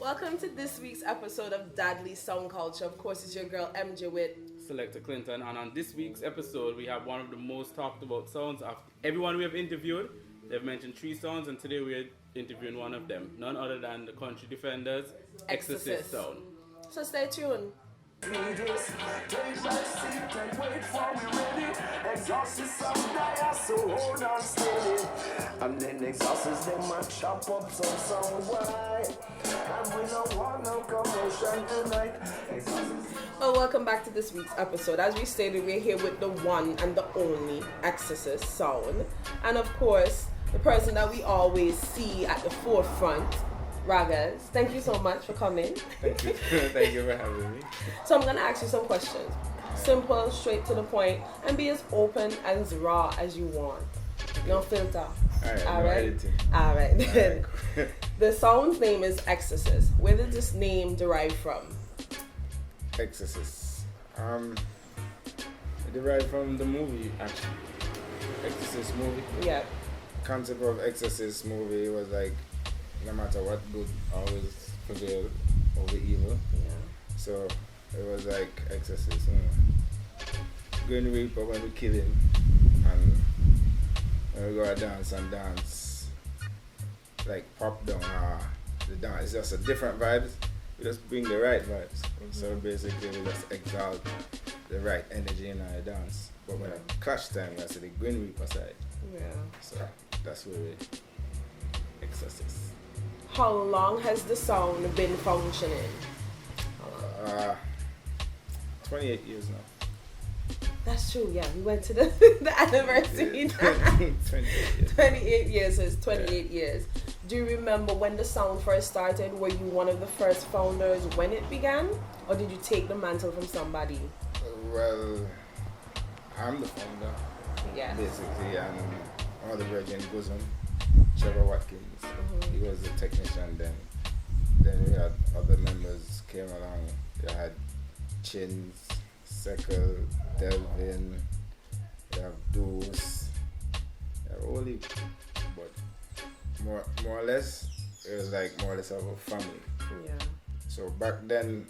Welcome to this week's episode of DADLI Sound Culture. Of course, it's your girl MJ with Selector Clinton, and on this week's episode we have one of the most talked about sounds of everyone we have interviewed. They've mentioned 3 songs, and today we're interviewing one of them, none other than the Country Defenders' Exorcist sound. So stay tuned. Take my seat and wait for me ready. Exorcist some die, so hold on steady. And then exorcist them a chop up some sound. Why? And we don't want no commotion tonight. Exorcist. Well, welcome back to this week's episode. As we stated, we're here with the one and the only Exorcist sound. And of course, the person that we always see at the forefront, Raggas. Thank you so much for coming. Thank you. Thank you for having me. So I'm going to ask you some questions. Simple, straight to the point, and be as open and as raw as you want. No filter. All right. All right. Then. The song's name is Exorcist. Where did this name derive from? Exorcist. It derived from the movie, actually. Exorcist movie. Yeah. Concept of Exorcist movie was like, no matter what, good always prevail over evil. Yeah. So it was like Exorcist, you know. Going Reaper when we kill him, and when we go to dance, like pop down, the dance. It's just a different vibes. We just bring the right vibes. So basically we just exalt the right energy in our dance. But when it clash time, we have to the Green Reaper side. Yeah. So that's where we Exorcist. How long has the sound been functioning? 28 years now. That's true, yeah. We went to the anniversary. 28 years. 28 years, so it's 28 years. Do you remember when the sound first started? Were you one of the first founders when it began? Or did you take the mantle from somebody? Well, I'm the founder, Yeah. basically, and one of the Virgin Bosom, Trevor Watkins. He was the technician then. Then we had other members came along. We had Chins, Seckle, Delvin, we have Deuce, we have Oli. But more or less, it was like more or less of a family. Yeah. So back then,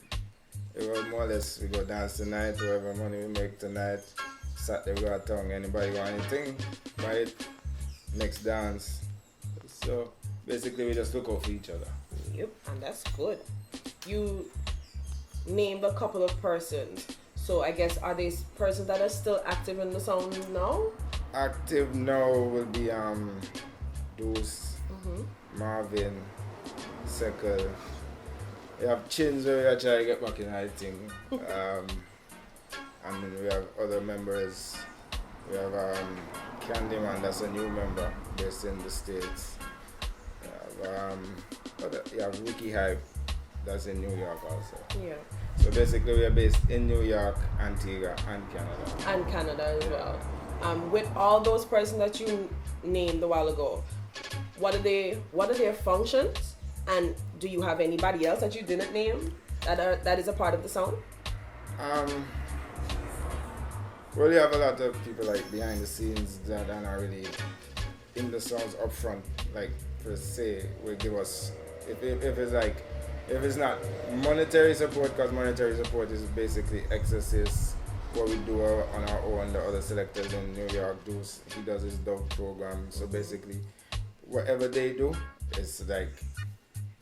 it was more or less, we go dance tonight, whatever money we make tonight, Saturday we go to town, anybody want anything, buy it, next dance. So basically we just look out for each other. Yep, and that's good. You named a couple of persons. So I guess are these persons that are still active in the sound now? Active now will be Deuce, Marvin, Seckle. We have Chins where we are trying to get back in our thing. And then we have other members. We have Candyman, that's a new member based in the States. You have Ricky Hype, that's in New York also. Yeah. So basically we are based in New York, Antigua, and Canada. And Canada as well. With all those persons that you named a while ago, what are their functions? And do you have anybody else that you didn't name that is a part of the sound? Well, you have a lot of people like behind the scenes that are not really in the songs up front, like per se, will give us if it's not monetary support, because monetary support is basically Exorcist, what we do on our own. The other selectors in New York he does his dub program. So basically, whatever they do, it's like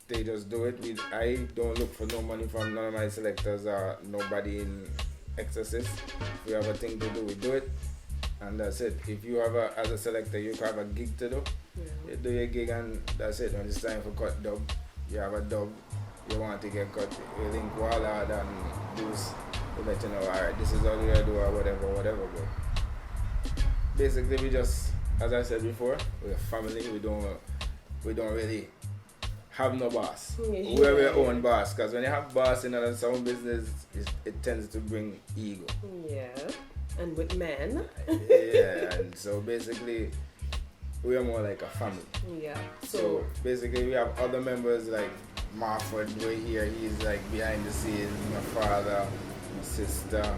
they just do it. I don't look for no money from none of my selectors or nobody in Exorcist. If we have a thing to do, we do it, and that's it. If you have as a selector, you have a gig to do, you do your gig, and that's it. When it's time for cut dub, you have a dub, you want to get cut, you link Wallard and Deuce to let you know, alright, this is all you gotta do, or whatever. But basically, we just, as I said before, we're a family. We don't really have no boss. We're our own boss, because when you have boss in a sound business, it tends to bring ego. Yeah, and with men. Yeah, and so basically, we are more like a family. Yeah. So basically, we have other members like Marford, we're here, he's like behind the scenes, my father, my sister,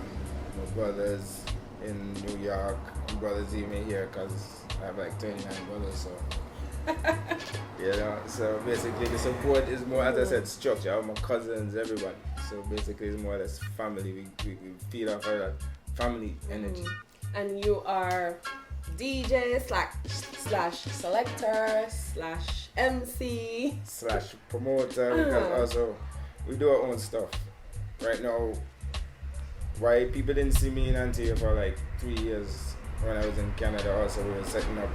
my brothers in New York, my brothers even here, because I have like 29 brothers, so You know, so basically the support is more, as I said, structure. I have my cousins, everybody. So basically it's more or less family. We feed off of that family energy. And you are DJ slash selector slash MC slash promoter, because also we do our own stuff. Right now, why people didn't see me in Antigua for like 3 years when I was in Canada, also we were setting up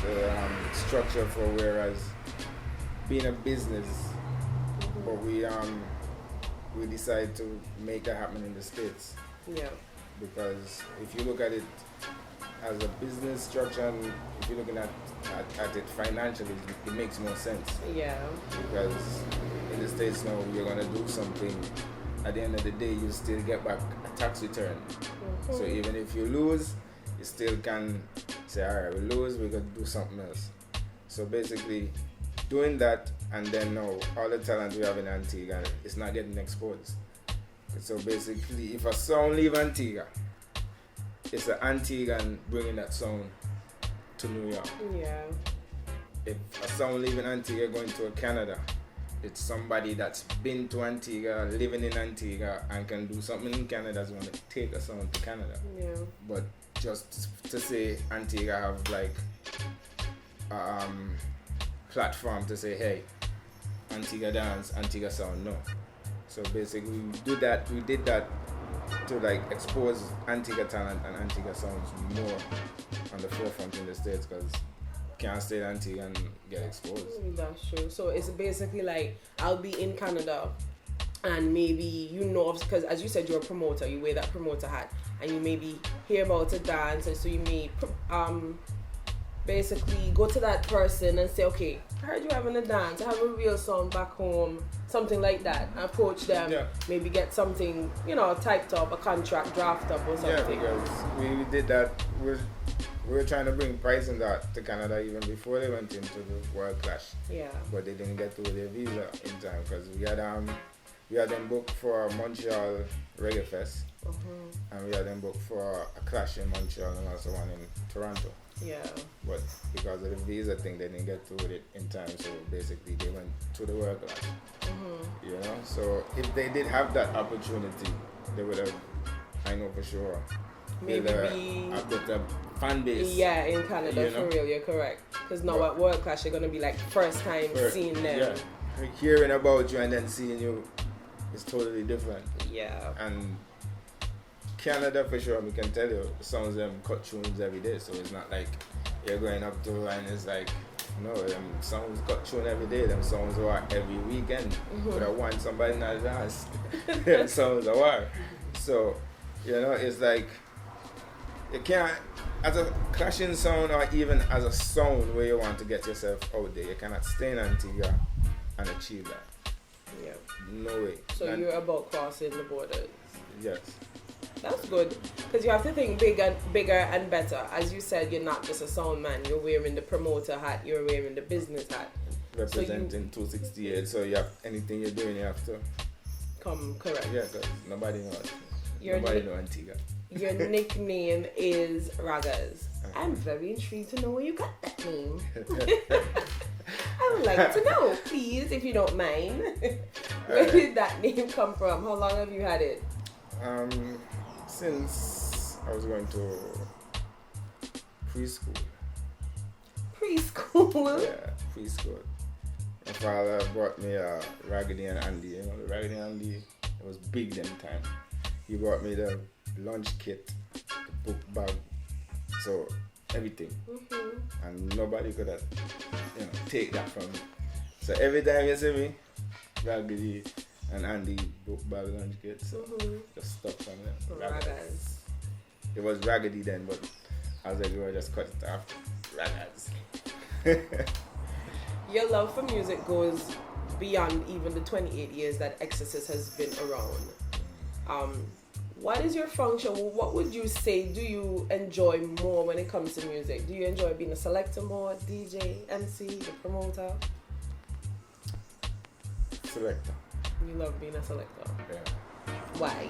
the structure for whereas being a business, but we decided to make that happen in the States. Yeah. Because if you look at it as a business structure, and if you're looking at it financially, it makes more sense. Yeah. Because in the States now, you're gonna do something. At the end of the day, you still get back a tax return. So even if you lose, you still can say, all right, we lose, we gotta do something else. So basically, doing that, and then now all the talent we have in Antigua, it's not getting exposed. So basically, if a sound leave Antigua, it's an Antiguan bringing that sound to New York. Yeah. If a sound leaving Antigua going to Canada, it's somebody that's been to Antigua, living in Antigua, and can do something in Canada that's going to take a sound to Canada. Yeah. But just to say Antigua have like platform to say, hey, Antigua dance, Antigua sound, no. So basically we did that to like expose Antigua talent and Antigua sounds more on the forefront in the States, because can't stay in Antigua and get exposed. That's true. So it's basically like I'll be in Canada and maybe because as you said you're a promoter, you wear that promoter hat and you maybe hear about a dance, and so you may basically go to that person and say, okay, I heard you having a dance, I have a real song back home, something like that. Approach them, maybe get something, typed up, a contract draft up or something. Yeah, because we did that. We were trying to bring pricing that to Canada even before they went into the World Clash. Yeah. But they didn't get through their visa in time, because we had them booked for Montreal Reggae Fest, and we had them booked for a clash in Montreal and also one in Toronto. Yeah. But because of the visa thing, they didn't get through it in time, so basically they went to the World Clash. So if they did have that opportunity, they would have, I know for sure, maybe a better fan base. Yeah, in Canada, for real, you're correct. Because now at World Clash, you're going to be like first time seeing them. Yeah, hearing about you and then seeing you is totally different. Yeah. And Canada, for sure, we can tell you, some of them cut tunes every day, so it's not like you're going up to and it's like, no, them songs cut tune every day, them songs are every weekend. But I want somebody not dance. Them songs are war. So, it's like, you can't, as a clashing sound or even as a sound where you want to get yourself out there, you cannot stay in Antigua and achieve that. Yeah. No way. So you're about crossing the borders. Yes. That's good, because you have to think bigger and better. As you said, you're not just a sound man. You're wearing the promoter hat. You're wearing the business hat. Representing 268. So you have anything you're doing, you have to come correct. Yeah, because nobody knows. Nobody knows Antigua. Your nickname is Raggas. I'm very intrigued to know where you got that name. I would like to know, please, if you don't mind. Where did that name come from? How long have you had it? Since I was going to preschool. Preschool? Yeah, preschool. My father brought me a Raggedy and Andy. The Raggedy and Andy, it was big them time. He brought me the lunch kit, the book bag, so everything. And nobody could have, take that from me. So every time you see me, Raggedy and Andy book bag lunch kit, so just stuck from them. Raggas. It was Raggedy then, but as I grew, I just cut it off. Raggas. Your love for music goes beyond even the 28 years that Exorcist has been around. What is your function? What would you say do you enjoy more when it comes to music? Do you enjoy being a selector more, DJ, MC, the promoter? Selector. You love being a selector? Yeah. Why?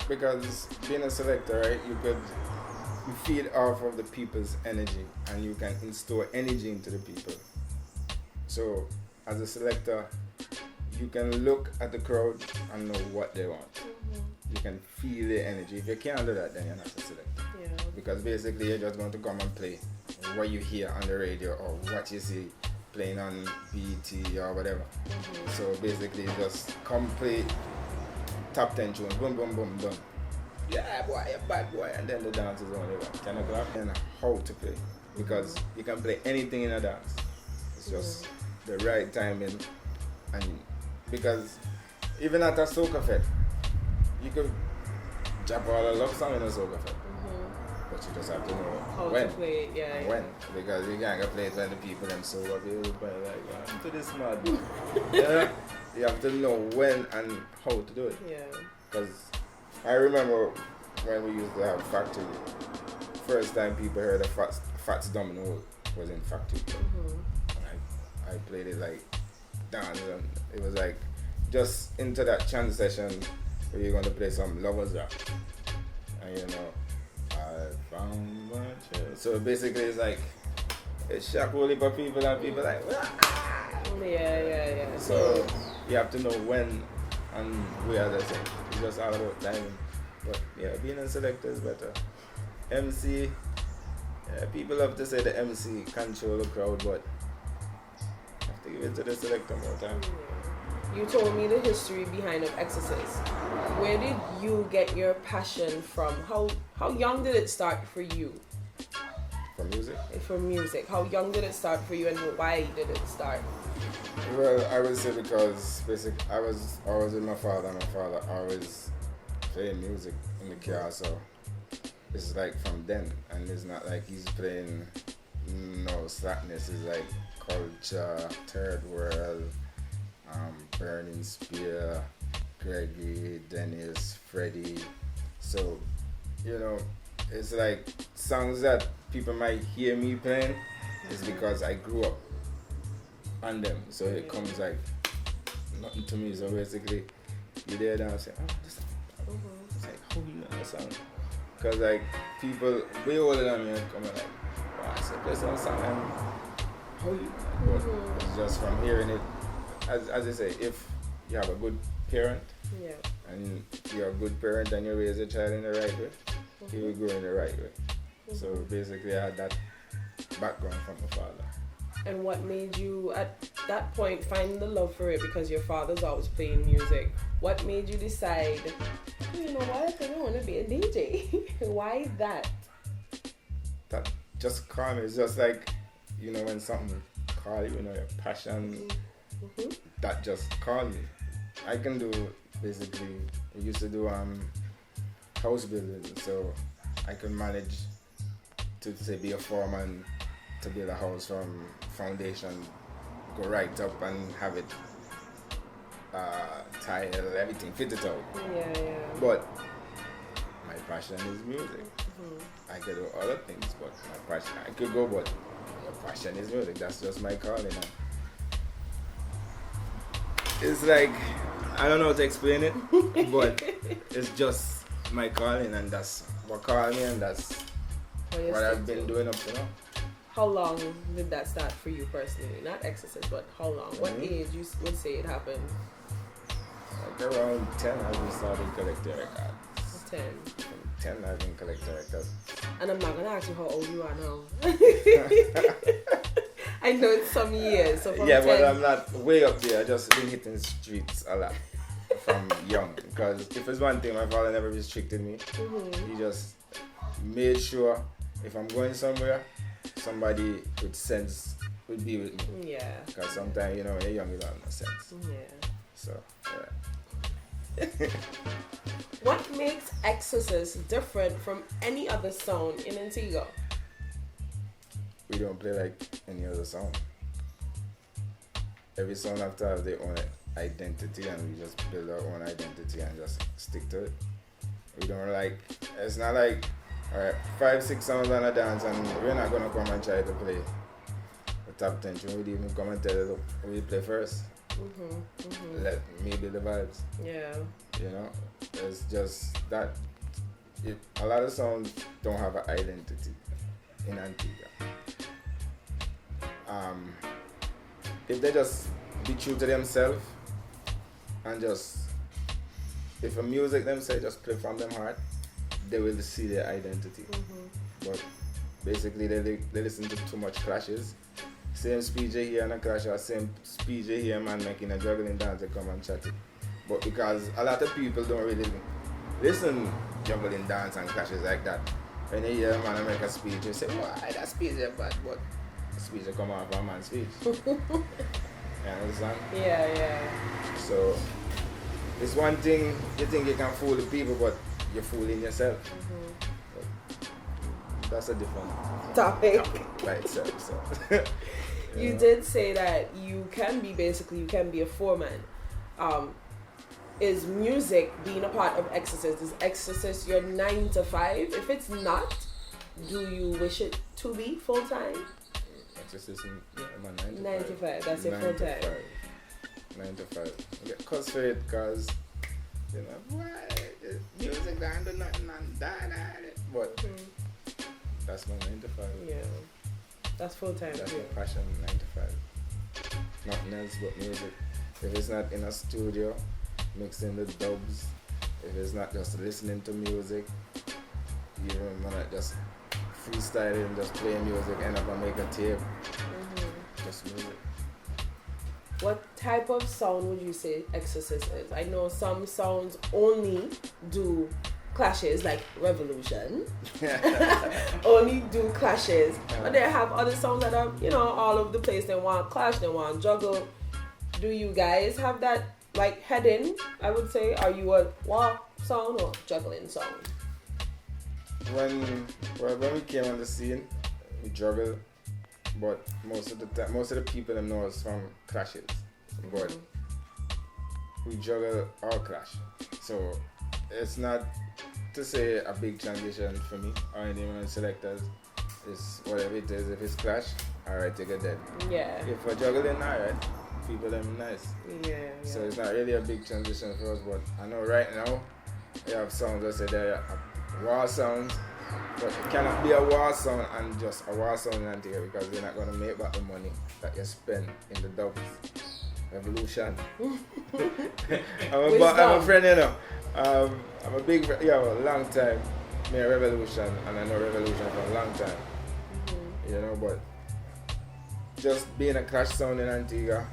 Because being a selector, right, you could you feed off of the people's energy, and you can instill energy into the people. So as a selector, you can look at the crowd and know what they want. You can feel the energy. If you can't do that, then you're not a selector. Yeah. Because basically you're just going to come and play what you hear on the radio or what you see playing on BT or whatever. So basically just come play top 10 tunes, boom, boom, boom, done. Yeah, boy, a bad boy, and then the dance is only 10 o'clock. And how to play, because you can play anything in a dance. It's just the right timing, and because even at a soca fete, you could jump all the love song in a soca fete, but you just have to know How when. to play it, yeah. When, because you can't go play it when the people them so up here, but like, I'm to this mad. Yeah, you have to know when and how to do it. Yeah. Because I remember when we used to have Factory, first time people heard of Fats Domino was in Factory. I played it like dance, and it was like just into that chant session where you're going to play some lovers rap. And you know, I found my child. So basically it's like, it's shock whole heap of people, and people like, "Ah!" Yeah. So you have to know when and where that's it. It's just all about timing. But yeah, being a selector is better. MC, yeah, people love to say the MC control the crowd, but you have to give it to the selector more time. You told me the history behind of Exorcist. Where did you get your passion from? How young did it start for you? For music? For music. How young did it start for you, and why did it start? Well, I would say because basically I was always with my father. My father always playing music in the car, so it's like from then, and it's not like he's playing no slackness. It's like culture, third world, Burning Spear, Greggy, Dennis, Freddie. So you know, it's like songs that people might hear me playing is because I grew up on them, so it comes like nothing to me. So basically, you there and say, "Oh, this." It's like, how you know that song? Because like people way older than me and come and like, "Wow, I said play some song," and how you know that? But it's just from hearing it. As I say, if you have a good parent, and you're a good parent and you raise a child in the right way, he will grow in the right way. So basically, I had that background from my father. And what made you, at that point, find the love for it? Because your father's always playing music. What made you decide, you know what, I think I want to be a DJ? Why that? That just call me. It's just like, you know, when something call you, you know, your passion, that just call me. I can do, basically, we used to do house building, so I can manage to say be a foreman, to build a house from foundation, go right up and have it tile, everything, fit it out. Yeah. But my passion is music. I could do other things, but my passion, I could go, but my passion is music. That's just my calling. It's like, I don't know how to explain it, but it's just my calling, and that's what called me, and that's what I've been doing up to now. How long did that start for you personally? Not Exorcist, but how long? What age you would say it happened? Like around 10, I just started collecting records. 10. From 10, I've been collecting records. And I'm not going to ask you how old you are now. I know it's some years. So from 10, but I'm not way up there. I just been hitting streets a lot from young. Because if it's one thing, my father never restricted me. He just made sure if I'm going somewhere, somebody with sense would be with me. Yeah. Because sometimes, you know, when you're young, you don't have no sense. Yeah. So, yeah. What makes Exorcist different from any other sound in Antigua? We don't play like any other sound. Every sound have to have their own identity, and we just build our own identity and just stick to it. We don't like, it's not like, alright, 5-6 sounds on a dance, and we're not gonna come and try to play the top 10 tune. We'd even come and tell you, look, we play first. Let me be the vibes. Yeah. You know, it's just that a lot of sounds don't have an identity in Antigua. If they just be true to themselves and just, if a music them say just play from them heart, they will see their identity. But basically they listen to too much clashes. Same speech you hear in a clash or same speech you hear man making a juggling dance, they come and chat it. But because a lot of people don't really listen juggling dance and clashes like that. When you hear a man make a speech, you say, why that speech is bad, but the speech will come out of a man's speech. You understand? Yeah. So it's one thing you think you can fool the people, but you're fooling yourself. But that's a different Topic. by itself. So. You did say that you can be a foreman. Is music being a part of Exorcist? Is Exorcist your 9 to 5? If it's not, do you wish it to be full time? Exorcist, I'm on 9 to 5. That's your full time. 9 to 5. I get cussed for it because, you know, why? Music don't do nothing and that. But that's my 9 to 5. Yeah. That's full time. That's my passion, 9 to 5. Nothing else but music. If it's not in a studio, mixing the dubs, if it's not just listening to music, even when I just freestyling, just playing music, end up and make a tape, just music. What type of sound would you say Exorcist is? I know some sounds only do clashes, like Revolution. Only do clashes. But they have other songs that are, you know, all over the place. They want clash, they want juggle. Do you guys have that, like, heading, I would say? Are you a walk sound or juggling sound? When we came on the scene, we juggled, but most of the people them know us from clashes. But we juggle all clash. So it's not to say a big transition for me or any of my selectors. It's whatever it is. If it's clash, alright, you get that. Yeah. If we're juggling, alright, people them nice. Yeah. So it's not really a big transition for us, but I know right now we have songs that say they're war sounds, but it cannot be a war sound and just a war sound in Antigua because you're not going to make back the money that you spend in the dubs. Revolution. I'm a friend, you know. I'm a big, long time. Me a Revolution, and I know Revolution for a long time. You know, but just being a clash sound in Antigua,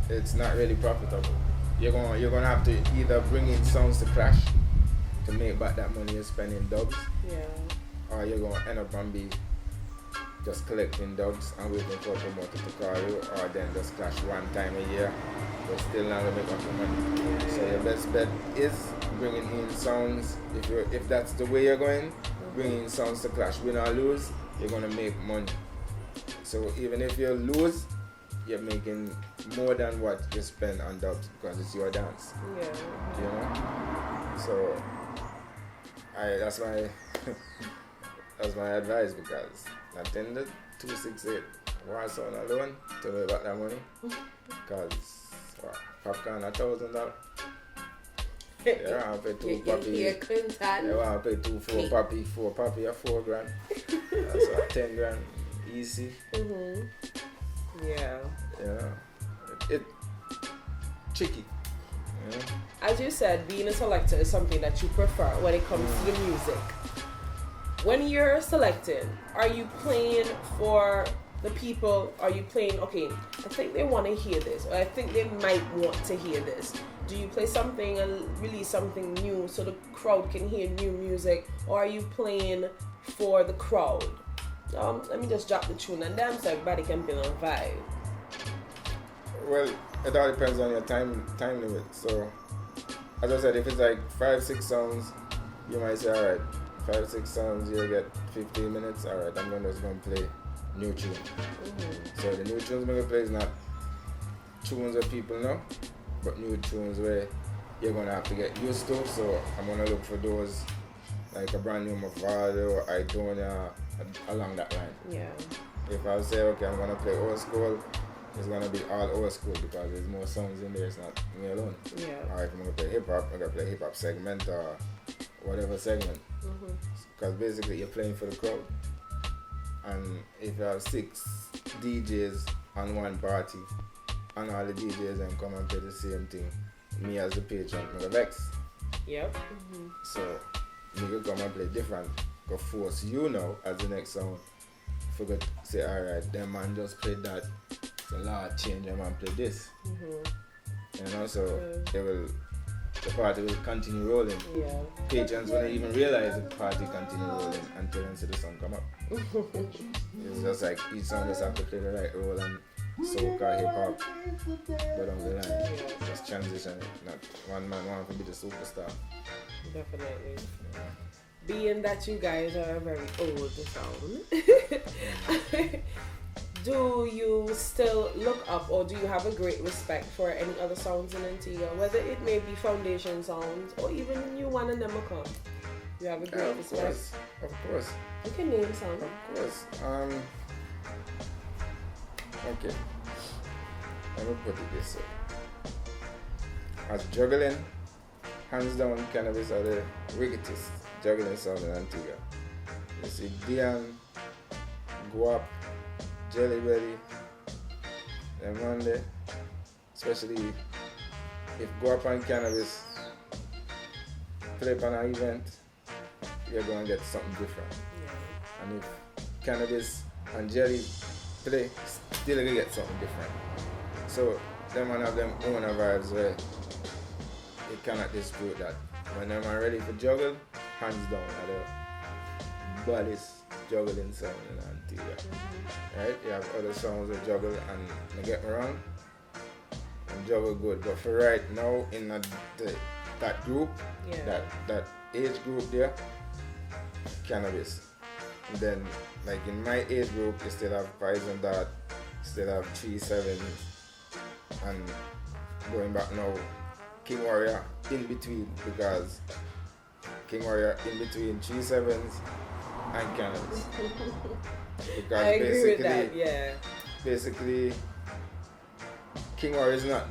it's not really profitable. You're gonna have to either bring in sounds to clash to make back that money you spend in dubs, or you're gonna end up and be just collecting dubs and waiting for a promoter to call you, or then just clash one time a year, but still not gonna make up your money. So your best bet is bringing in sounds. If that's the way you're going, bringing in sounds to clash. Win or lose, you're gonna make money. So even if you lose, you're making more than what you spend on dubs because it's your dance. Yeah. You know? So that's my advice, because attend the 268 war sound alone to make back that money. Because popcorn $1,000. You want to pay 2 papi. You want to pay 2 4 papi. 4 papi or $4,000. That's what, 10 grand easy. Yeah. Yeah. It tricky. You know? As you said, being a selector is something that you prefer when it comes to the music. When you're selecting, are you playing for the people? Are you playing, okay, I think they want to hear this, or I think they might want to hear this. Do you play something and release something new so the crowd can hear new music? Or are you playing for the crowd? Let me just drop the tune and dance so everybody can feel on vibe. Well, it all depends on your time limit. So, as I said, if it's like 5-6 songs, you might say, alright, 5-6 songs, you'll get 15 minutes. Alright, I'm just going to play new tunes. So the new tunes I'm going to play is not tunes that people know, but new tunes where you're going to have to get used to. So I'm going to look for those, like a brand new Mavado, Idonia, along that line. Yeah. If I say, okay, I'm going to play old school, it's going to be all old school because there's more songs in there, it's not me alone. Yeah. Or if I'm going to play hip hop, I'm going to play hip hop segment or whatever segment. Because basically you're playing for the crowd. And if you have 6 DJs on one party, and all the DJs then come and play the same thing, me as the patron, I'm vex. Yep. So, me could come and play different. Go force you now as the next song. Forget to say, alright, them man just played that. So, Lord, change them and play this. You know, so the party will continue rolling. Yeah. Patrons wouldn't even realize the party continue rolling until they see the song come up. It's just like each song just have to play the right role and soca, hip hop, go down the line. Just transition it. Not one man want to be the superstar. Definitely. Being that you guys are a very old sound, do you still look up or do you have a great respect for any other sounds in Antigua? Whether it may be foundation sounds or even a new one and them will come. You have a great respect. Of course. You can name some. Of course. Okay. Let me put it this way. As juggling, hands down, Cannabis are the wickedest juggling sound in Antigua. You see Dian, Guap, Jelly Belly, them on there. Especially if Guap and Cannabis play on an event, you're going to get something different. Yeah. And if Cannabis and Jelly play, still going to get something different. So, them man have them own vibes where you cannot dispute that. When them are ready for juggle, hands down are the baddest juggling sound in Antigua. Right? You have other songs that juggle and don't get me wrong, and juggle good. But for right now in that group, that age group there, Cannabis. And then like in my age group you still have Poison Dart, still have 3 7s, and going back now, King Warrior in between, because King Warrior in between 3 7s and Cannabis. Because I agree with that, yeah. Basically, King Warrior is not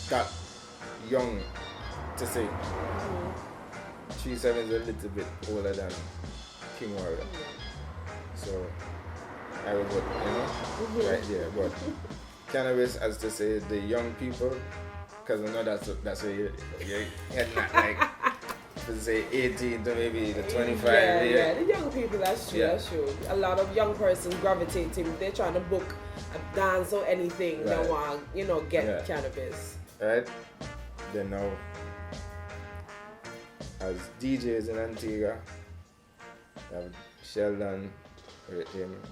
that young to say. 3 7s is a little bit older than King Warrior. So I would put, right there. But Cannabis, as to say, the young people, because I know that's where you're not like, to say 18 to maybe the 25. Yeah, the young people, that's true. A lot of young persons gravitating, they're trying to book a dance or anything, they want, get Cannabis. Right? Then now, as DJs in Antigua, you have Sheldon,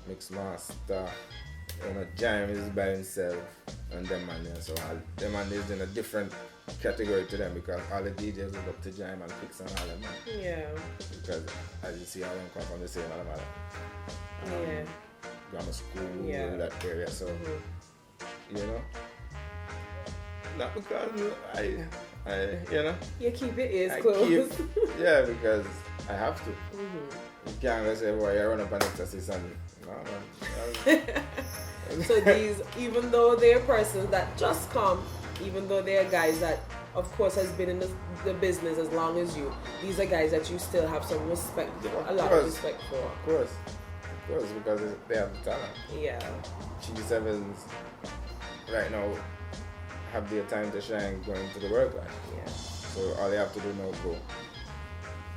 Mix Master, Jaime is by himself, and them man there. So them man is in a different category to them, because all the DJs look up to Jaime and Pix and all them man. Yeah. Because as you see, all them come from the same yeah. grammar school, that area. So not because You keep your ears closed. because I have to. You can't just say, boy, I run up an Exorcist and no man. So these, even though they're persons that just come, even though they're guys that of course has been in the business as long as you, these are guys that you still have some respect for, a lot of respect for. Of course, because they have the talent. Yeah. G7s right now have their time to shine going to the work line. Yeah. So all they have to do now is go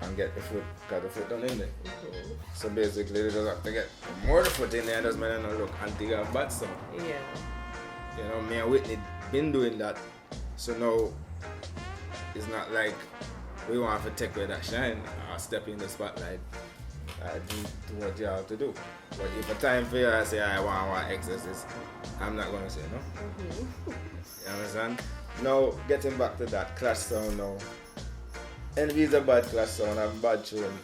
and get the foot, got the foot done in there. So basically they just have to get more the foot in there, and doesn't mean not look Antigua bad song. Yeah. Me and Whitney been doing that. So now it's not like we want to take away that shine or step in the spotlight. Do what you have to do. But if a time for you I say I want Exorcist, I'm not gonna say no. You understand? Now getting back to that clash sound now. Envy is a bad clash sound, I'm bad tune.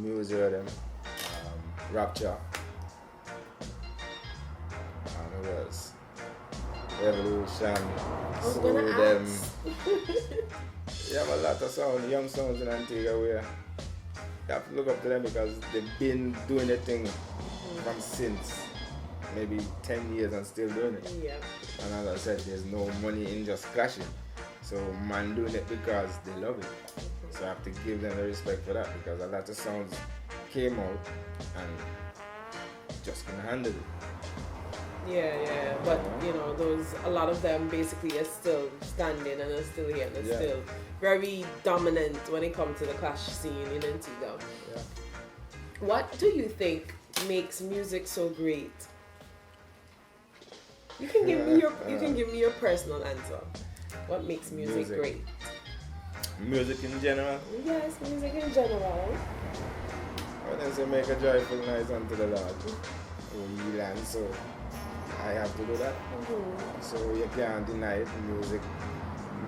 Music them, Rapture. And who else? Revolution, Slow them. You have a lot of sound, young sounds in Antigua where you have to look up to them because they've been doing their thing from since. maybe 10 years and still doing it. Yeah. And as I said, there's no money in just clashing. So man doing it because they love it. So I have to give them the respect for that, because a lot of sounds came out and just couldn't handle it. Yeah. But a lot of them basically are still standing and are still here and are still very dominant when it comes to the clash scene in Antigua. Yeah. What do you think makes music so great? You can give me your personal answer. What makes music great? Music in general? Yes, music in general. When they say make a joyful noise unto the Lord, we land, so I have to do that. Mm-hmm. So you can't deny it.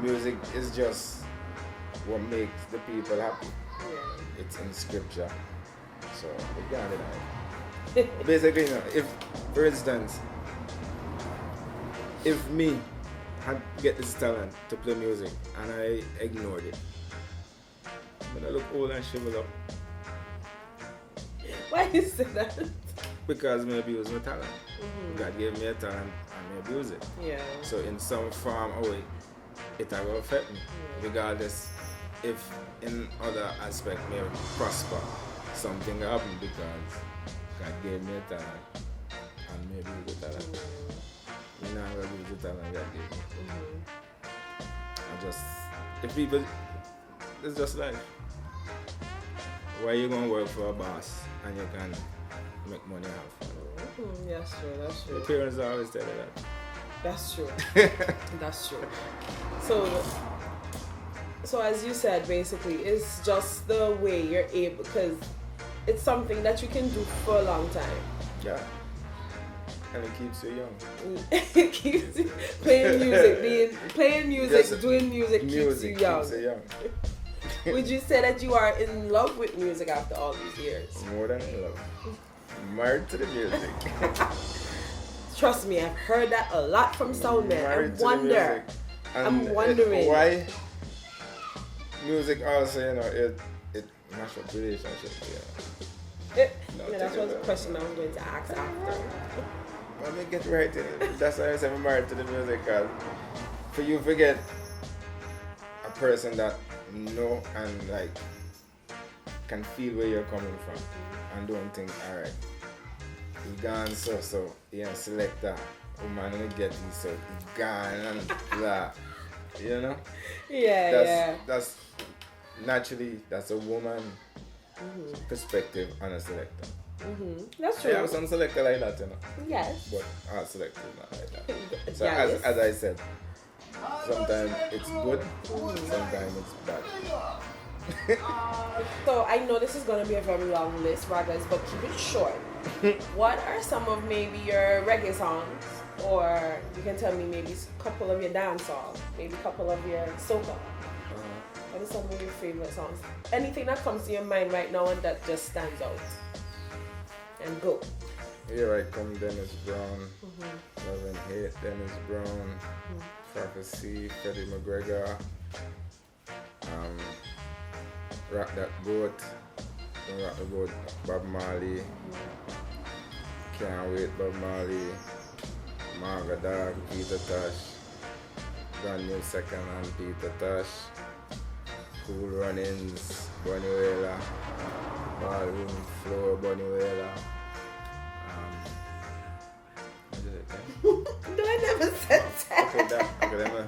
Music is just what makes the people happy. Yeah. It's in scripture, so you can't deny it. Basically, if, for instance, if me had get this talent to play music and I ignored it, I'm gonna look old and shrivel up. Why you say that? Because I abuse my talent. Mm-hmm. God gave me a talent and I abuse it. Yeah. So in some form or way, it will affect me. Regardless if in other aspect may prosper, something will happen because God gave me a talent and maybe the talent. You know, I'm going to use the talent God gave me. If people, it's just life. Why you going to work for a boss and you can make money off? That's true. Your parents always tell you that. That's true. That's true. So as you said, basically, it's just the way you're able, because it's something that you can do for a long time. Yeah. And it keeps you young. It keeps you playing music, doing music keeps you young. Keeps you young. Would you say that you are in love with music after all these years? More than in love. Married to the music. Trust me, I've heard that a lot from Soundman. I'm wondering why music also, it mash up relationships. That was a question I was going to ask after. Let me get right in it. That's why I say I'm married to the music, because for you forget a person that know and can feel where you're coming from and don't think, alright, he gone so yeah, select that woman will get me, so he gone and blah. That's naturally, that's a woman perspective on a selector. That's true. Yeah, some selector like that, Yes. But our selector is not like that. So yes. as I said, sometimes it's good, sometimes it's bad. So I know this is going to be a very long list, Raggas, but keep it short. What are some of maybe your reggae songs, or you can tell me maybe a couple of your dancehall, maybe a couple of your soca? What are some of your favorite songs? Anything that comes to your mind right now and that just stands out? And go. Here I Come, Dennis Brown. Love and Hate, Dennis Brown. Prophecy, Freddie McGregor. Rock That Boat. Rock the Boat, Bob Marley. Can't Wait, Bob Marley. Marga Dog, Peter Tosh. Brand New Second Hand, Peter Tosh. Cool Runnings, Bunny Wailer. Ballroom Floor, Bunny Wailer. No, I never said that. Okay, let me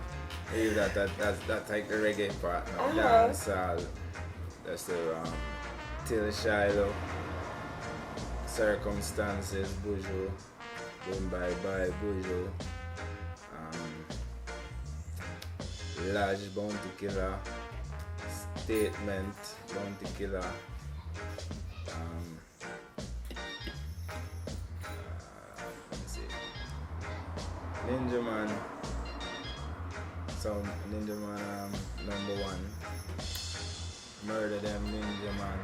leave that's like the reggae part now. Dancehall. That's the Till Shiloh. Circumstances, Buju. Boom Bye Bye, Buju. Large Bounty Killer. Statement, Bounty Killer. Let's see. Ninja Man. So Ninja Man number 1. Murder Them, Ninja Man.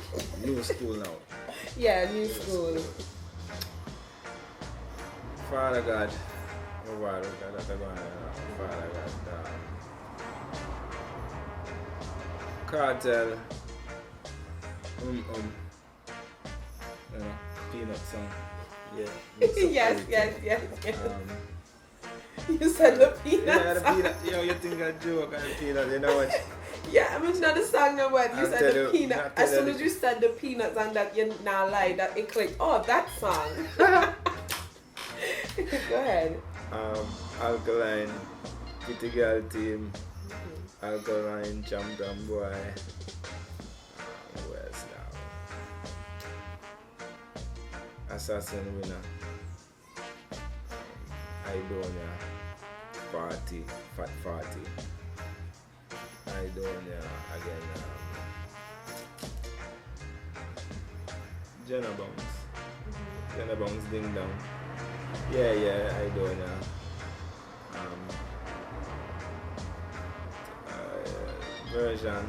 Okay. New school now. Yeah, new school. Father God. Father God. Cartel. You know, peanut song. Yeah. yes. You said the peanut Yeah, the song. peanut. Yo, you think I joke and peanut? You know what? Yeah, I mean, it's not the song no what. You I'll said tell the you- peanut. I'll tell As soon you- as you said the peanuts and that you now lie that it clicked. Oh, that song. Go ahead. Alkaline, Kitty Girl Team, Alkaline, Jam Boy. Where's now? Assassin Winner. Idonia. Party, Fat Party. Idonia again. Jenna Bounce. Jenna Bounce Ding Dong. Yeah, Idonia. Version.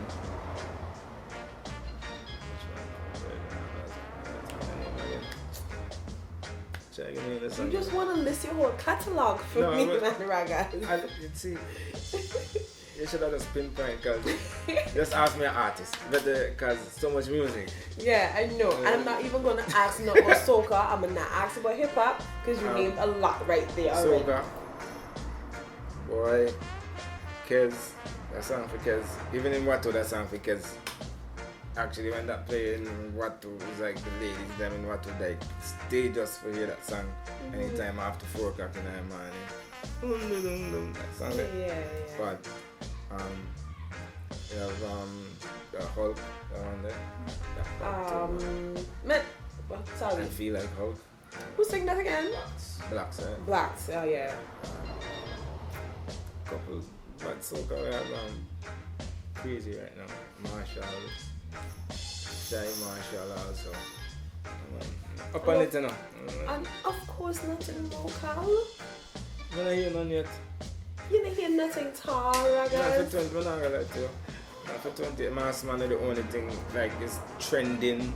Check in the song. You just want to list your whole catalog for No, me, but- man, Raggas. You see, you should have just pinpoint because just ask me an artist, but because so much music. Yeah, I know. And I'm not even going to ask not about soca. I'm going to ask about hip hop because you named a lot right there already. Soca, boy, Kez, that song for Kez. Even in Watu, that song for Kez. Actually, when that play in Watu, it was like the ladies, them in Watu, like stay just for hear that song anytime after 4 o'clock in the morning. That song. Yeah. But you have the Hulk around there. Sorry. I feel like Hulk. Who sang that again? Blacks, right? Blacks. Oh yeah. Couple, but soca we have crazy right now. Marshall, Shy Marshall also. Up on it, you know. And of course, nothing local. I don't hear none yet. You didn't hear nothing tall, Not for Raggas. 20, I'm not gonna lie to you. Not for 20, Mass Man is the only thing like is trending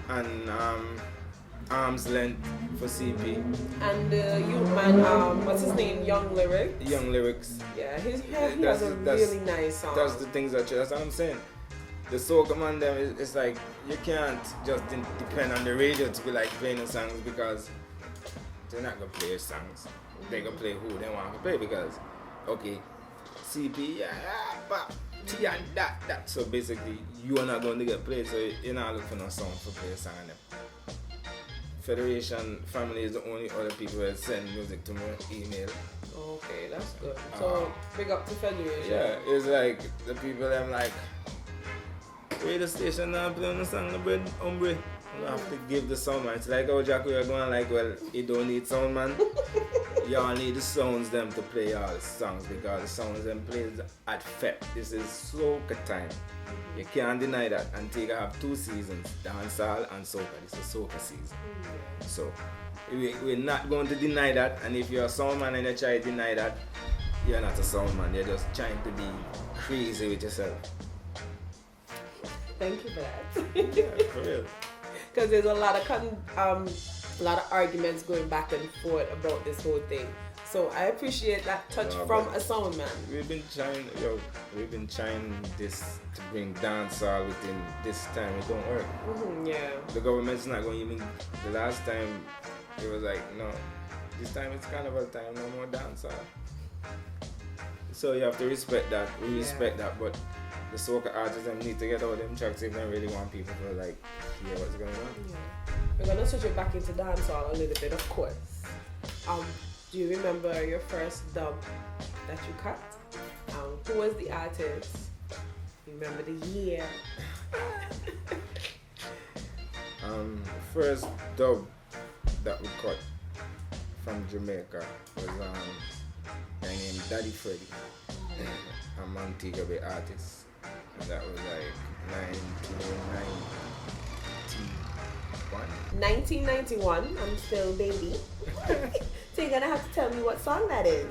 and arm's length for CP. And the youth man, what's his name? Young Lyric. Young lyrics. Yeah, he That's- has a that's- really nice song. That's the things that's what I'm saying. The soca man them it's like you can't just depend on the radio to be like playing the songs because they're not gonna play your songs. They gonna play who they want to play because okay, CP but T and that. So basically you are not going to get played, so you're not looking for no song to play a song on them. Federation family is the only other people that send music to my email. Okay, that's good. So big up to Federation. Yeah, it's like the people I'm like radio station now playing the song the bread hombre. You have to give the sound man. It's like how Jack we are going like, well, you don't need sound man. Y'all need the sounds them to play all the songs because the sounds them plays at FEP. This is soca time. You can't deny that. Antigua have 2 seasons, dancehall and soca. This is soca season. So we're not going to deny that, and if you're a sound man and you try to deny that, you're not a sound man. You're just trying to be crazy with yourself. Thank you for that. Yeah, for real. Because there's a lot of arguments going back and forth about this whole thing. So I appreciate that touch No, from but a sound man. We've been trying this to bring dancehall within this time. It don't work. Yeah. The government's not going to even. The last time it was like, no, this time it's carnival time, no more dancehall. So you have to respect that. We respect that, but the soca artists them need to get out them tracks if they really want people to like hear what's going on. Yeah. We're gonna switch it back into dancehall a little bit, of course. Do you remember your first dub that you cut? Who was the artist? You remember the year? First dub that we cut from Jamaica was guy named Daddy Freddy. I'm Antigua Bay artist. And that was like 1991. 1991. I'm still baby. So you're gonna have to tell me what song that is.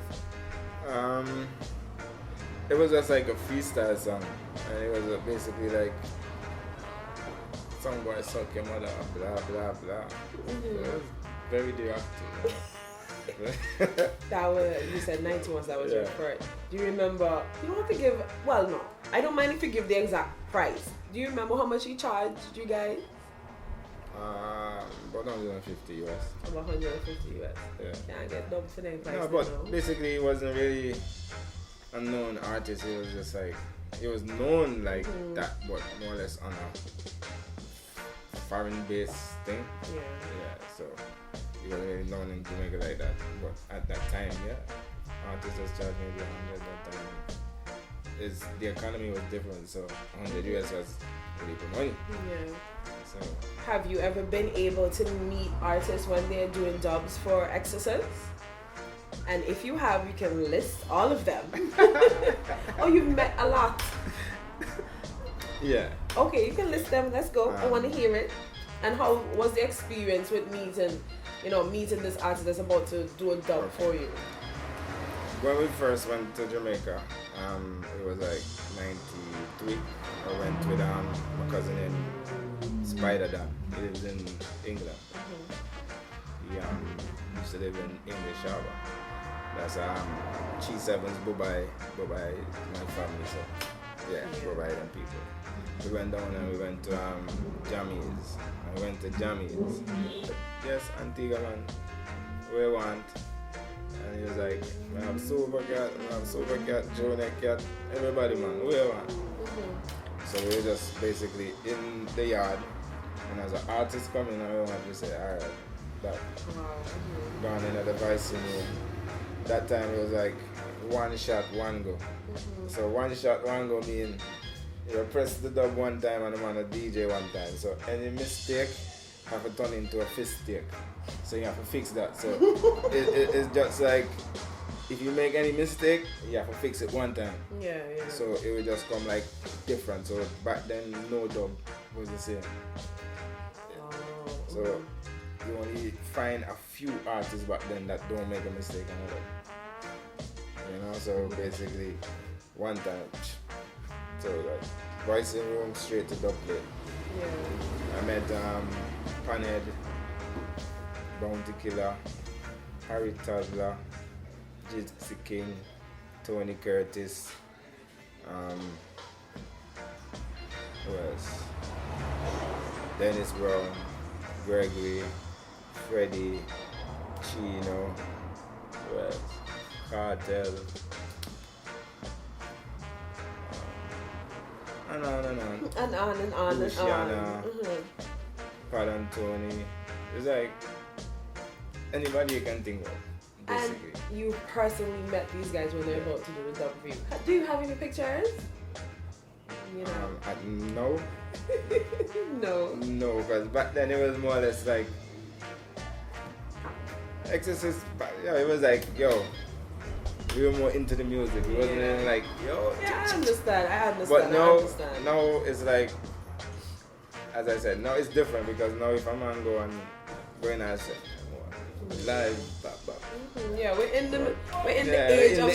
It was just like a freestyle song, and it was basically like some boy suck your mother, blah blah blah. It was very directive. That was, you said 91, so that was your Yeah. first. Do you remember? You don't have to give. Well, no, I don't mind if you give the exact price. Do you remember how much he charged you guys? About 150 US. About 150 US. Yeah. Can't get double for that price. No, but basically, he wasn't really a known artist. He was just like, he was known like that, but more or less on a foreign-based thing. Yeah. Yeah, so he wasn't really known in Jamaica like that. But at that time, yeah, artists was charging maybe 100 that time. The economy was different, so 100 US was really good money. Yeah. So, have you ever been able to meet artists when they're doing dubs for Exorcist? And if you have, you can list all of them. Oh, you've met a lot. yeah. Okay, you can list them. Let's go. I want to hear it. And how was the experience with meeting this artist that's about to do a dub for you? When we first went to Jamaica, it was like 93. I went with my cousin in Spider Dan. He lives in England. He used to live in English Harbour. That's Chi Sevens, Bubai, my family. So yeah, Bubai and people. We went down and we went to Jammies. I went to Jammies. Yes, Antigua man, we want. And he was like, I have Super Cat, Jonah Cat, everybody man, we want. So we were just basically in the yard, and as an artist coming, I want to say, alright, that. Gone in at the Vice room. That time it was like one shot, one go. So one shot, one go mean you press the dub one time and I'm on a DJ one time. So any mistake have to turn into a mistake. So you have to fix that. So it's just like if you make any mistake, you have to fix it one time. Yeah. So it will just come like different. So back then no dub was the same. So you only find a few artists back then that don't make a mistake and all that. So basically one time, so like voicing room straight to dub play. Yeah. I met Panhead, Bounty Killer, Harry Toddler, Gypsy King, Tony Curtis, who else? Dennis Brown, Gregory, Freddie, Chino, who else? Cartel, and on and on. And on. Luciana, Pat and Tony. It's like anybody you can think of, basically. And you personally met these guys when they're about to do a dub for you. Do you have any pictures? No. No, because back then it was more or less like Exorcist. Yeah, it was like, yo, we were more into the music. It wasn't even like, yo. Yeah, I understand. But now it's like, as I said, now it's different because now if a man go in and say, live, yeah, we're in the age of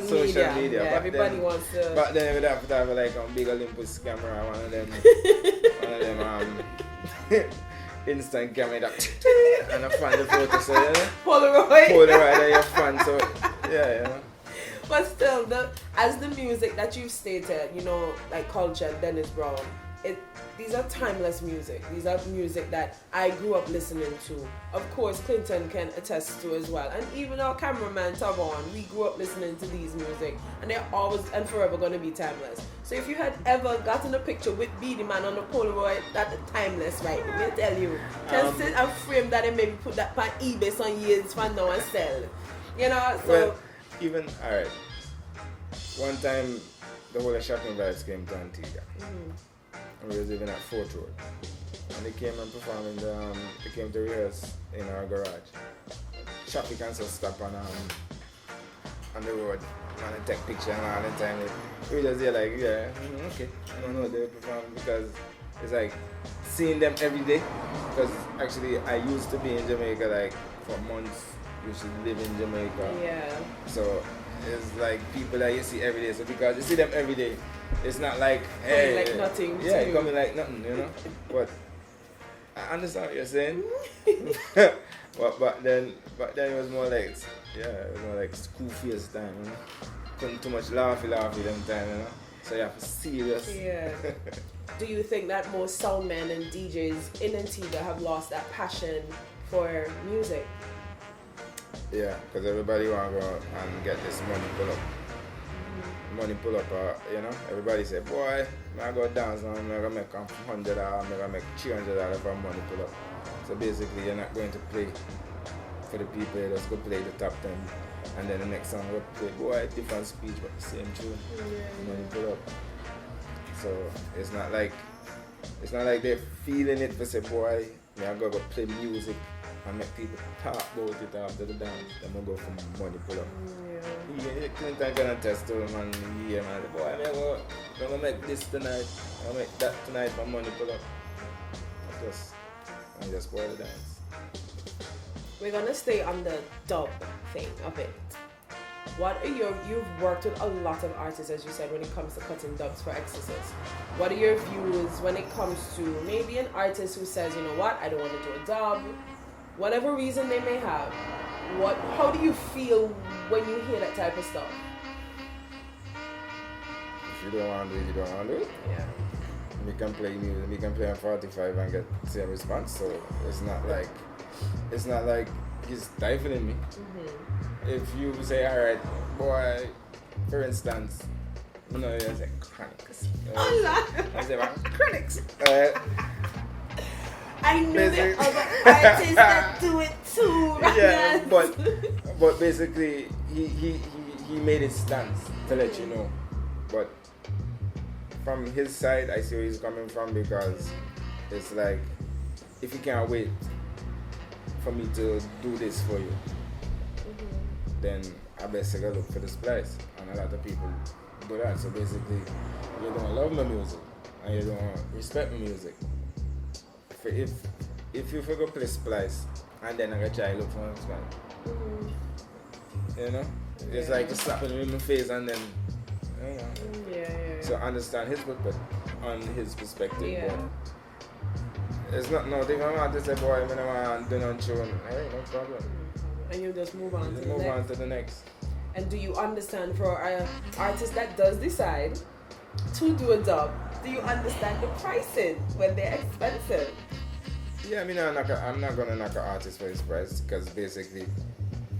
social media. Yeah, everybody wants to. But then we'd have to have like a big Olympus camera, one of them instant camera that, and a fan the photo, so Polaroid and your fan, so yeah. But still, as the music that you've stated, like Culture, Dennis Brown, these are timeless music. These are music that I grew up listening to. Of course, Clinton can attest to as well. And even our cameraman, Tavon, we grew up listening to these music. And they're always and forever going to be timeless. So if you had ever gotten a picture with Beanie Man on the Polaroid, that's timeless, right? Let me tell you. Can sit and frame that and maybe put that on eBay some years from now and sell. So... Well, even, alright. One time, the whole shopping vibes came to Antigua. We was living at Fort Road, and they came and performed. They came to rehearse in our garage. Traffic and so stop on the road, and they take picture and all the time. We just there like, okay. I don't know they perform because it's like seeing them every day. Because actually I used to be in Jamaica like for months. Used to live in Jamaica. Yeah. So it's like people that you see every day. So because you see them every day. It's not like, hey, like nothing. Yeah, it's coming like nothing, But I understand what you're saying. but then it was more like, it was more like school face time, Couldn't too much laughy them time, So you have to serious. Yeah. Do you think that most soundmen and DJs in Antigua have lost that passion for music? Yeah, because everybody want to go and get this money pull up. Money pull up, everybody say, boy, I go dance now, I'm going to make $100, I'm going to make $300 from money pull up. So basically, you're not going to play for the people, you just go play the top 10. And then the next song will play, boy, different speech, but the same tune. Money pull up. So it's not like they're feeling it for say, boy, I'm going to go play music and make people talk about it after the dance. I'm going to go for money pull up. Yeah, Clinton can attest to him and man, boy, I'm going to make this tonight, I'll make that tonight for money pull up. I just spoil the dance. We're going to stay on the dub thing a bit. You've worked with a lot of artists, as you said, when it comes to cutting dubs for Exorcist. What are your views when it comes to maybe an artist who says, you know what, I don't want to do a dub, whatever reason they may have? How do you feel when you hear that type of stuff? If you don't want to do it, you don't want to do it. Yeah. We can play music, we can play on 45 and get the same response, so it's not like he's stifling me. If you say, alright, boy, for instance, you say Chronics. I say, Chronics. I knew there are other artists that do it too. Yeah, but basically, he made his stance to let you know. But from his side, I see where he's coming from, because it's like, if you can't wait for me to do this for you, then I best take a look for the splice. And a lot of people do that. So basically, you don't love my music and you don't respect my music. If you forget play splice and then I try to look for my splice, it's like just slapping me in my face and then, So understand his perspective. Yeah. It's not nothing. I'm not to say, boy, I don't want to do nothing. Hey, no problem. And you just move on to the next. And do you understand, for an artist that does decide to do a dub, do you understand the pricing when they're expensive? Yeah, I mean, I'm not gonna knock an artist for his price, because basically,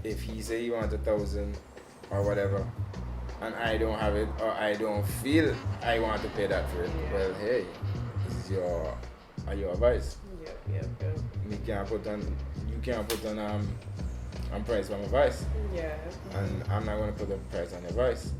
if he say he wants 1,000 or whatever, and I don't have it, or I don't feel I want to pay that for it, well, hey, this is your advice. Yep. You can't put on price on my voice. Yeah. And I'm not going to put a price on your voice.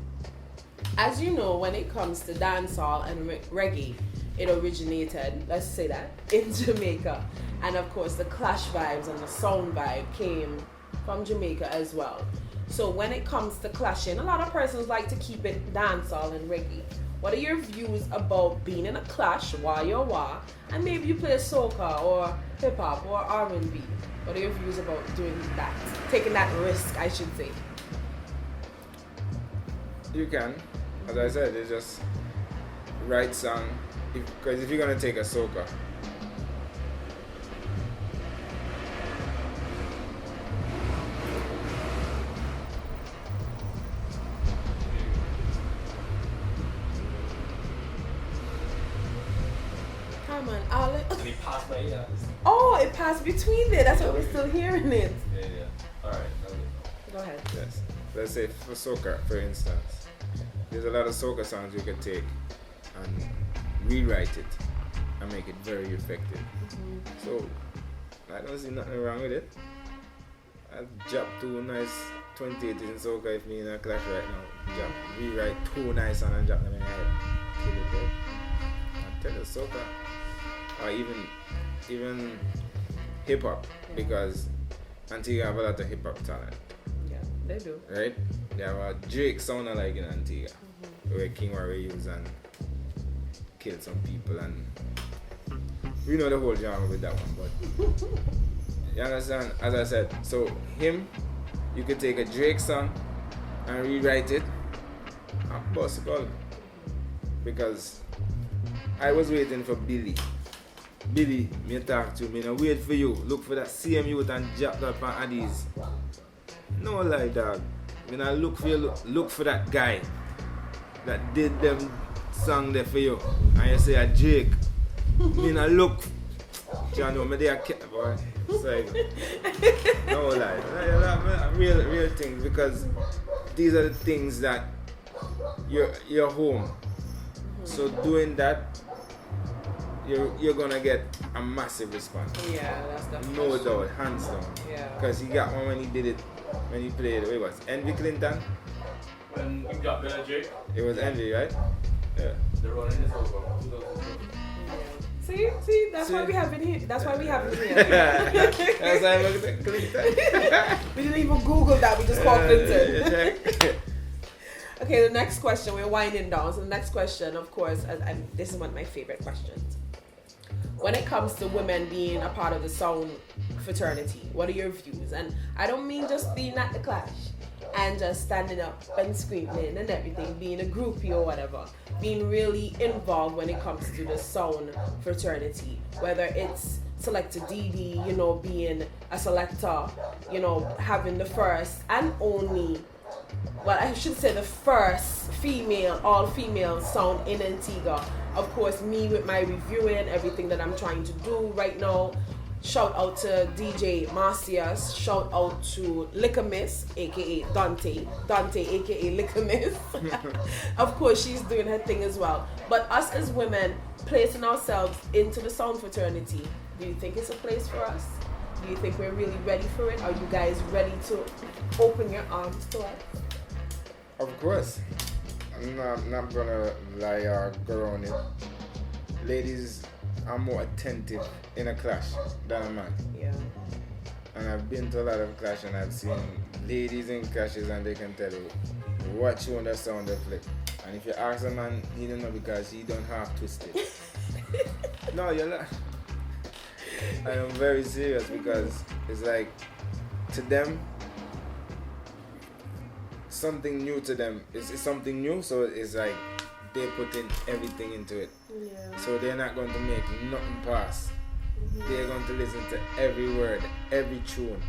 As you know, when it comes to dancehall and reggae, it originated, let's say that, in Jamaica. And of course, the clash vibes and the sound vibe came from Jamaica as well. So when it comes to clashing, a lot of persons like to keep it dancehall and reggae. What are your views about being in a clash, wah, and maybe you play soca or hip hop or R&B? What are your views about doing that? Taking that risk, I should say. You can. As I said, it's just write song. Because if you're going to take a soca, Did he pass by here? Oh, it passed between there. That's why we're still hearing it. Yeah. Alright, okay. Go ahead. yes. Let's say for soca, for instance, there's a lot of soca songs you can take and rewrite it and make it very effective. So I don't see nothing wrong with it. I'll drop 2 nice 28 in soca if me in a clash right now. Rewrite 2 nice songs and drop them in my head. Kill it dead. I tell you, soca, or even hip hop, because Antigua have a lot of hip hop talent. Yeah, they do. Right? They have a Drake sound alike in Antigua, where King Warrior used and killed some people, and we know the whole genre with that one, but you understand? As I said, so him, you could take a Drake song and rewrite it and bust it all. Because I was waiting for Billy. Billy, me talk to you, me no wait for you. Look for that same youth and drop that on Addies. No lie, dog. Me not look for you, look for that guy that did them song there for you, and you say a Jake, me not look. You know, me there boy. It's like, no lie. Real things, because these are the things that you're home. So doing that, you're gonna get a massive response. Yeah, that's the No doubt, hands down. Yeah. Because he got one when he did it, when he played, wait, was Envy Clinton? When we got Bella Jake, It was Envy, right? Yeah. the running is over. 2002. See, that's why we have it here. That's why we have it here. That's why I'm Clinton. We didn't even Google that. We just called Clinton. Okay, the next question. We're winding down. So the next question, of course, and this is one of my favorite questions. When it comes to women being a part of the sound fraternity, what are your views? And I don't mean just being at the clash and just standing up and screaming and everything, being a groupie or whatever. Being really involved when it comes to the sound fraternity, whether it's Selector DD, you know, being a selector, you know, having the first and only, well, I should say the first female, all-female sound in Antigua. Of course, me with my reviewing, everything that I'm trying to do right now. Shout out to DJ Marcias. Shout out to Liquor Miss, aka Dante, aka Liquor Miss. Of course, she's doing her thing as well. But us as women, placing ourselves into the sound fraternity, do you think it's a place for us? Do you think we're really ready for it? Are you guys ready to open your arms to us? Of course. I'm not gonna lie or go around it. Ladies are more attentive in a clash than a man. Yeah. And I've been to a lot of clash and I've seen ladies in clashes and they can tell you what tune the sound they play. And if you ask a man, he don't know because he don't have twisted. No, you're not. I am very serious because it's like, to them, something new to them. It's something new, so it's like they put in everything into it. Yeah. So they're not going to make nothing pass. They're going to listen to every word, every tune.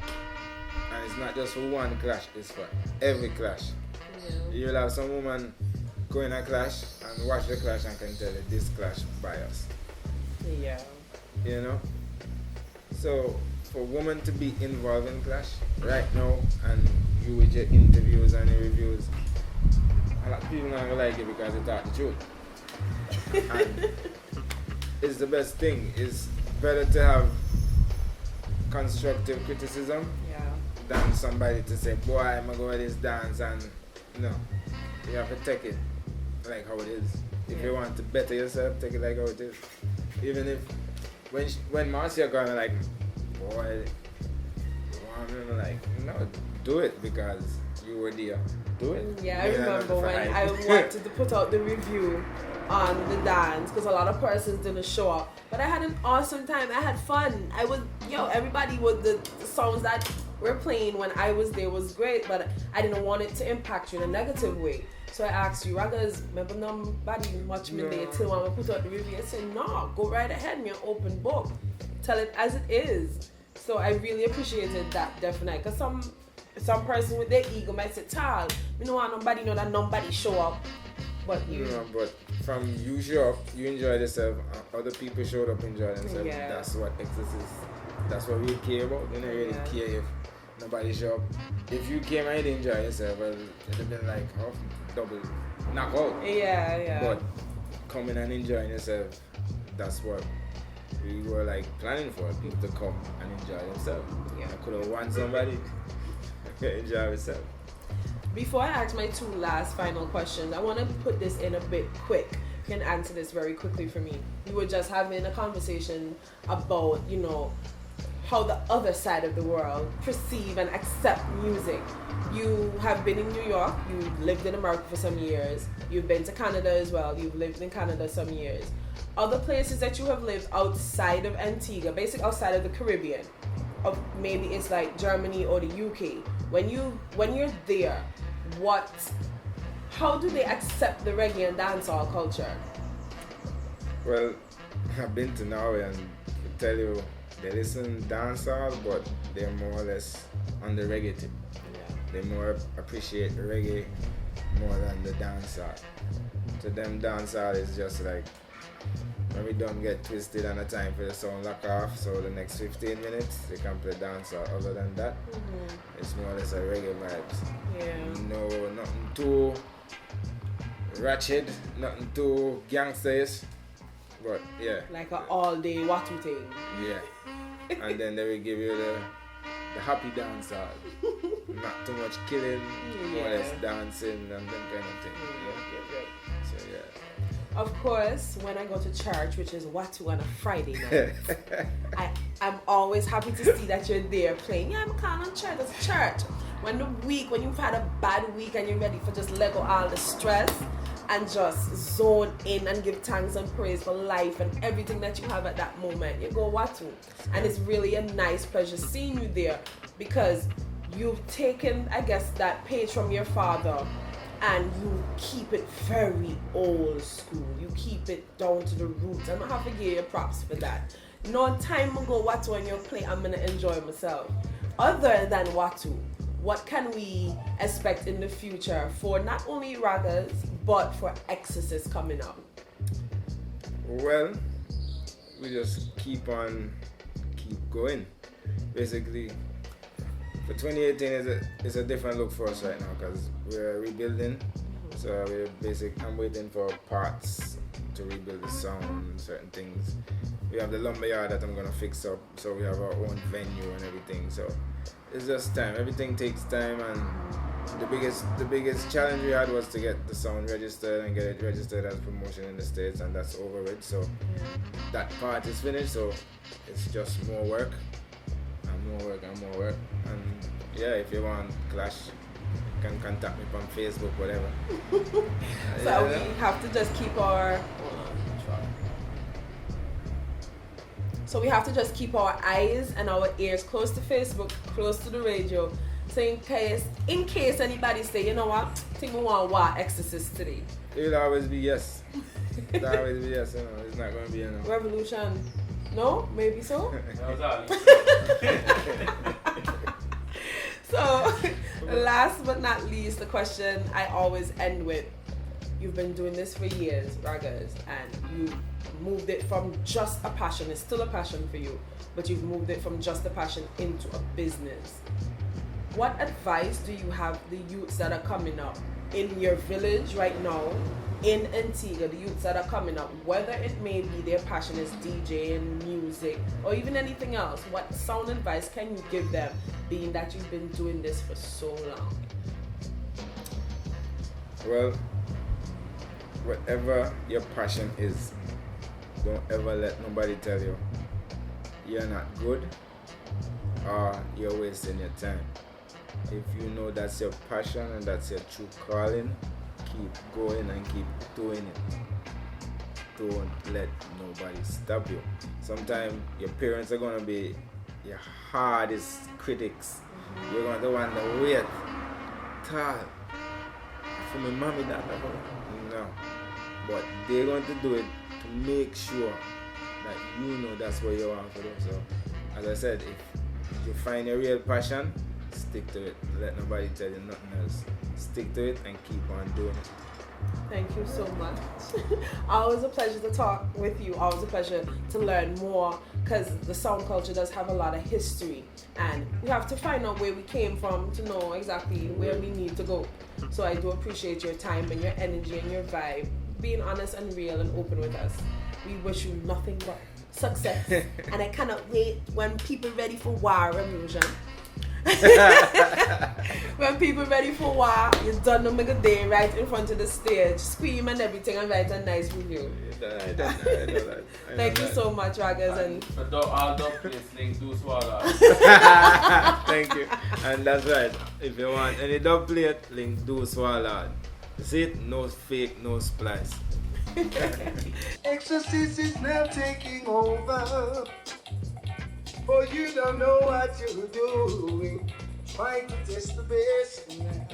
And it's not just for one clash, it's for every clash. Yeah. You'll have some woman go in a clash and watch the clash and can tell you this clash bias. Yeah. You know? So for women to be involved in clash right now, and you with your interviews and your reviews, a lot of people not gonna like it because they talk the truth. And it's the best thing. It's better to have constructive criticism than somebody to say, boy, I'm gonna go to this dance, and no. You have to take it like how it is. If you want to better yourself, take it like how it is. Even if when Marcia got me like, boy, I'm like, no, do it because you were there. Do it. Yeah, I remember when I wanted to put out the review on the dance because a lot of persons didn't show up. But I had an awesome time. I had fun. Everybody with the songs that were playing when I was there was great, but I didn't want it to impact you in a negative way. So I asked you, Raggas, remember nobody watch me there till when I put out the review. I said, no, go right ahead, me an open book. Tell it as it is. So I really appreciated that, definitely. Because some person with their ego might say, Tal, you don't want nobody know that nobody show up. But you. No, but from you show up, you enjoy yourself, other people showed up, enjoy themselves. Yeah. That's what Exorcist is. That's what we care about. We don't really care if nobody show up. If you came and you didn't enjoy yourself, well, it'd have been like double knockout. Yeah. But coming and enjoying yourself, that's what we were like planning for, people to come and enjoy themselves. Yeah. I could have won somebody. Enjoy yourself. Before I ask my two last final questions, I want to put this in a bit quick. You can answer this very quickly for me. We were just having a conversation about, how the other side of the world perceive and accept music. You have been in New York, you lived in America for some years, you've been to Canada as well, you've lived in Canada some years. Other places that you have lived outside of Antigua, basically outside of the Caribbean, of maybe it's like Germany or the UK. When you're there, how do they accept the reggae and dancehall culture? Well, I've been to Norway and I tell you, they listen dancehall, but they're more or less on the reggae tip. Yeah. They more appreciate the reggae more than the dancehall. to them dancehall is just like when we don't get twisted and a time for the sound lock off, so the next 15 minutes they can play dancehall. Other than that, it's more or less a reggae vibes. Yeah. No, nothing too ratchet, nothing too gangsters, but yeah. Like an all-day Watu thing. Yeah. And then they will give you the happy dancehall. Not too much killing, more or less dancing and them kind of thing. Yeah. So yeah. Of course, when I go to church, which is Watu on a Friday night, I'm always happy to see that you're there playing. Yeah, I'm calling on church. It's church. When you've had a bad week and you're ready for just let go all the stress and just zone in and give thanks and praise for life and everything that you have at that moment, you go Watu. And it's really a nice pleasure seeing you there because you've taken, I guess, that page from your father and you keep it very old school. You keep it down to the roots. I'm gonna have to give you props for that. No time ago, Watu on your plate, I'm gonna enjoy myself. Other than Watu, what can we expect in the future for not only Raggas, but for Exorcist coming up? Well, we just keep going. Basically, for 2018 is a different look for us right now because we're rebuilding. So I'm waiting for parts to rebuild the sound, certain things. We have the lumberyard that I'm gonna fix up, so we have our own venue and everything. So it's just time. Everything takes time, and the biggest challenge we had was to get the sound registered and get it registered as promotion in the States, and that's over with. So that part is finished. So it's just more work. And yeah, if you want clash, you can contact me on Facebook, whatever. So we have to just keep our eyes and our ears close to Facebook, close to the radio. So in case anybody say, you know what, I think we want to watch Exorcist today. It'll always be yes. It'll always be yes, you know. It's not going to be a no. Revolution. No? Maybe so? So, last but not least, the question I always end with. You've been doing this for years, Raggas, and you moved it from just a passion. It's still a passion for you, but you've moved it from just a passion into a business. What advice do you have the youths that are coming up in your village right now, in Antigua, the youths that are coming up, whether it may be their passion is DJing, music, or even anything else? What sound advice can you give them, being that you've been doing this for so long? Well, whatever your passion is, don't ever let nobody tell you you're not good or you're wasting your time. If you know that's your passion and that's your true calling, keep going and keep doing it. Don't let nobody stop you. Sometimes your parents are going to be your hardest critics. You're going to want to wait. Tall. For my mommy, that no. But they're going to do it to make sure that you know that's what you want for them. So, as I said, if you find your real passion, stick to it. Let nobody tell you nothing else. Stick to it and keep on doing it. Thank you so much. Always a pleasure to talk with you. Always a pleasure to learn more, because the sound culture does have a lot of history, and we have to find out where we came from to know exactly where we need to go. So I do appreciate your time and your energy and your vibe, being honest and real and open with us. We wish you nothing but success, and I cannot wait when people ready for war revolution. When people ready for war, you done them a day right in front of the stage, scream and everything, and write a nice review. Thank you so much, Raggas. And I'll dub place link do swallow. Thank you. And that's right. If you want any dub plate, link do swallow. See it? No fake, no splice. Exorcist is now taking over. For you don't know what you're doing. Trying to test the best now.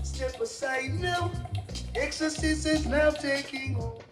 Step aside now. Exorcist is now taking over.